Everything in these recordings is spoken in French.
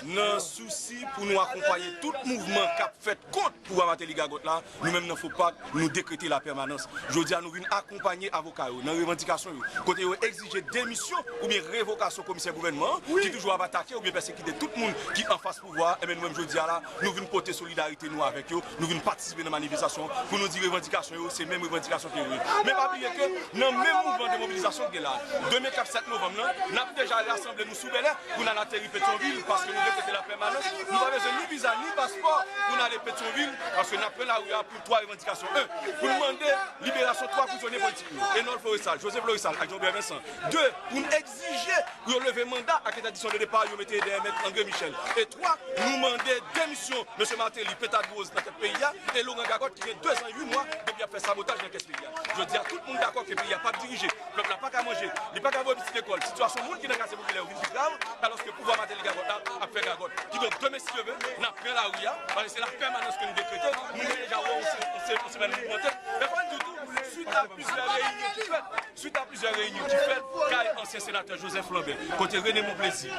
Non souci pour nous accompagner tout mouvement qu'a fait contre pour Martelly Gagot là, nous-mêmes ne faut pas nous décréter la permanence. Je dis à nous venir accompagner avocats dans les revendications, côté exiger démission ou bien révocation commissaire gouvernement qui toujours va attaquer ou bien persécuter tout le monde qui en face pouvoir. Et même je dis à là, nous venons porter solidarité nous avec eux, nous venons participer dans la manifestation pour nous dire revendications, c'est même revendication que oui. Mais pas oublier que dans le même mouvement de mobilisation qui est là, demain 7 novembre, nous avons déjà rassemblé nous sous Bel Air pour aller atterrir Pétionville parce que nous respectons la permanence. Nous avons besoin ni visa ni passeport pour aller Pétionville parce que nous avons là où il y a pour 3 revendications. 1. Pour demander libération 3 prisonniers politiques. Enol Florissal, Joseph Florissal, avec Jean-Pierre Vincent. 2. Pour nous exiger pour lever mandat à l'interdiction de départ, nous mettez des maîtres André Michel. Et 3. Nous demander démission M. Martelly, Pétagose dans ce pays et Laurent Gagotte qui est 2 ans 8 mois depuis avoir fait sabotage dans ce pays. Je dis à tout le monde d'accord que le pays n'a pas dirigé, le peuple n'a pas qu'à manger, il n'a pas qu'à avoir une petite école. Situation monde qui est dans le quartier populaire est grave alors que le pouvoir Martelly Gagotte a fait Gagotte. Qui donc demain si je veux, n'a pris la rue, parce que c'est la permanence que nous décrétons. Nous déjà on s'est mouvementer. Mais pas du tout, suite à plusieurs réunions qui fait, car ancien sénateur Joseph Lambert, côté René Monplaisir,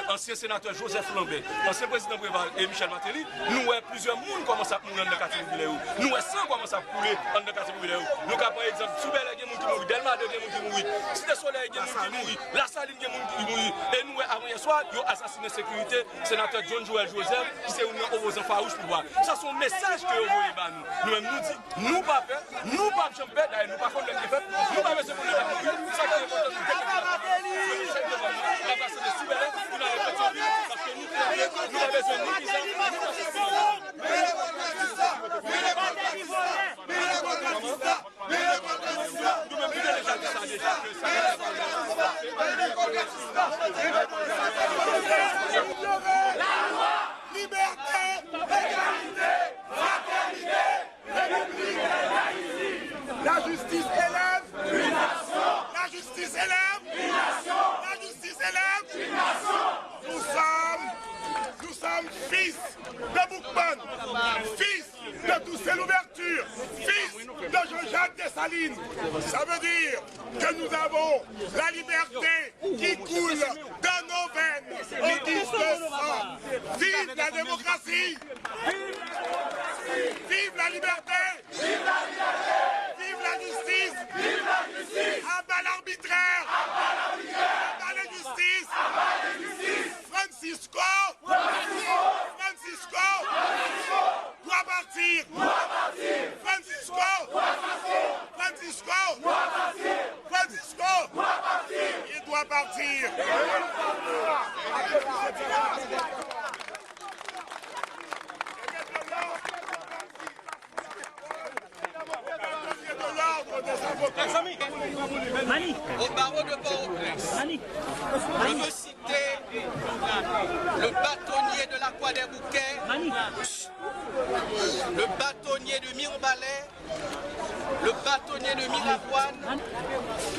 ancien sénateur Joseph Lambert, ancien président Préval et Michel Martelly, nous avons plusieurs monde commencent à mourir dans le quartier populaire. Nous avons 100 commencent à couler dans le quartier populaire. Nous avons par exemple, Soubel il y a des gens qui mourent, Delma il y a des gens qui mourent, Cité Soleil il y a des gens qui mourent, La Saline il y a des gens qui mourent. Et nous, avant hier soir, ils ont assassiné sécurité, sénateur John Joel Joseph, qui s'est uni aux opposants farouches pour voir. Ça, c'est un message que vous voyez par nous. Nous-mêmes nous disons, nous pas peur, nous pas champions, nous pas contre le fait, nous pas besoin de nous. Ça qui est important, nous la place de Soubel, nous l'avons fait parce que nous avons besoin de la loi, liberté, égalité, fraternité. justice élève. La justice élève. La justice élève. Nous sommes fils de Boukman, fils de Toussaint Louverture, fils de Jean-Jacques Dessalines. Ça veut dire que nous avons la liberté qui coule dans nos veines au guise de sang. Vive la démocratie! Vive la liberté! Vive la justice! À bas l'arbitraire! À bas la justice! Francisco doit partir! Il doit partir! Au barreau de Port-au-Prince, je veux citer le bâtonnier de la Croix des Bouquets, le bâtonnier de Mirebalais, le bâtonnier de Miravoine,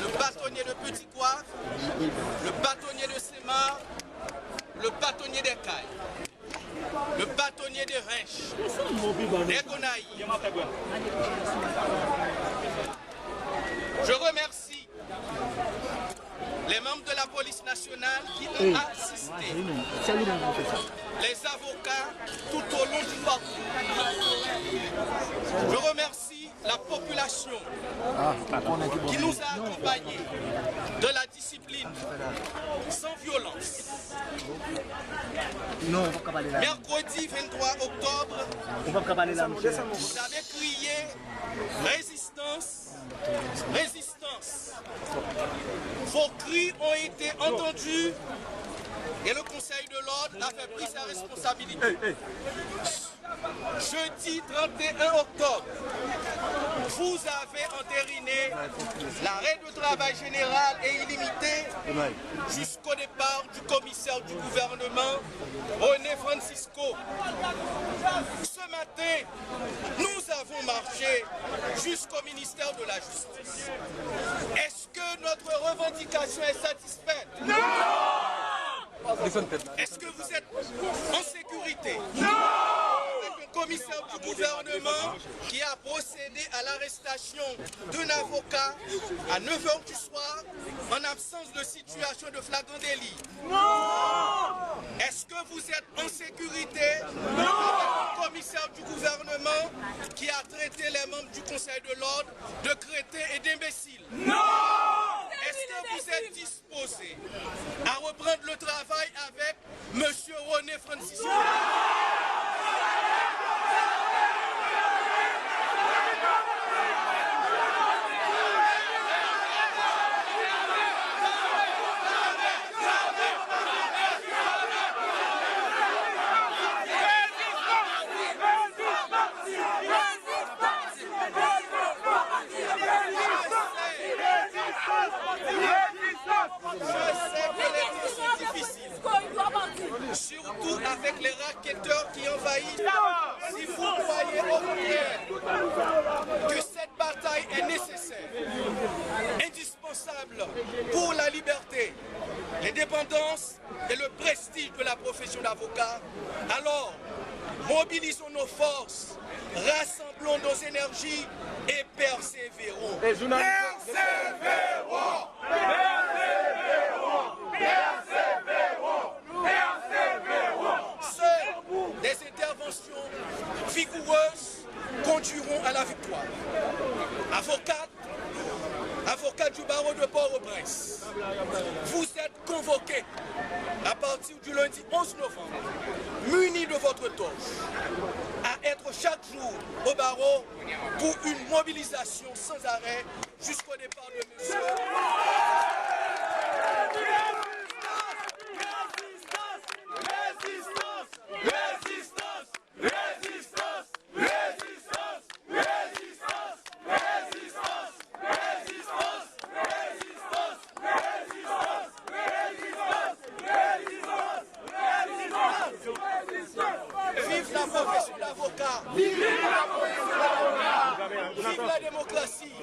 le bâtonnier de Petit Coiffe, le bâtonnier de Sémar, le bâtonnier des Cailles, le bâtonnier des Rinches, des Gonaïves. Je remercie les membres de la police nationale qui ont assisté, les avocats tout au long du parcours. Je remercie la population qui nous a accompagnés de la discipline sans violence. Mercredi 23 octobre, vous avez crié résistance, résistance. Vos cris ont été entendus et le Conseil de l'ordre a fait pris sa responsabilité. Jeudi 31 octobre, vous avez entériné l'arrêt de travail général et illimité jusqu'au départ du commissaire du gouvernement, René Francisco. Ce matin, nous avons marché jusqu'au ministère de la Justice. Est-ce que notre revendication est satisfaite? Non! Est-ce que vous êtes en sécurité? Non! Avec un commissaire du gouvernement qui a procédé à l'arrestation d'un avocat à 9h du soir en absence de situation de flagrant délit. Non! Est-ce que vous êtes en sécurité? Non! Avec un commissaire du gouvernement qui a traité les membres du Conseil de l'ordre de crétins et d'imbéciles? Non! Est-ce que vous êtes disposé à reprendre le travail avec M. René Francisco? Surtout avec les racketteurs qui envahissent. Si vous croyez au contraire que cette bataille est nécessaire, indispensable pour la liberté, l'indépendance et le prestige de la profession d'avocat, alors mobilisons nos forces, rassemblons nos énergies et persévérons. Persévérons! Des interventions vigoureuses conduiront à la victoire. Avocate du barreau de Port-au-Prince, vous êtes convoqués à partir du lundi 11 novembre, munis de votre torche, à être chaque jour au barreau pour une mobilisation sans arrêt jusqu'au départ de monsieur. Vive la démocratie! Vive la démocratie!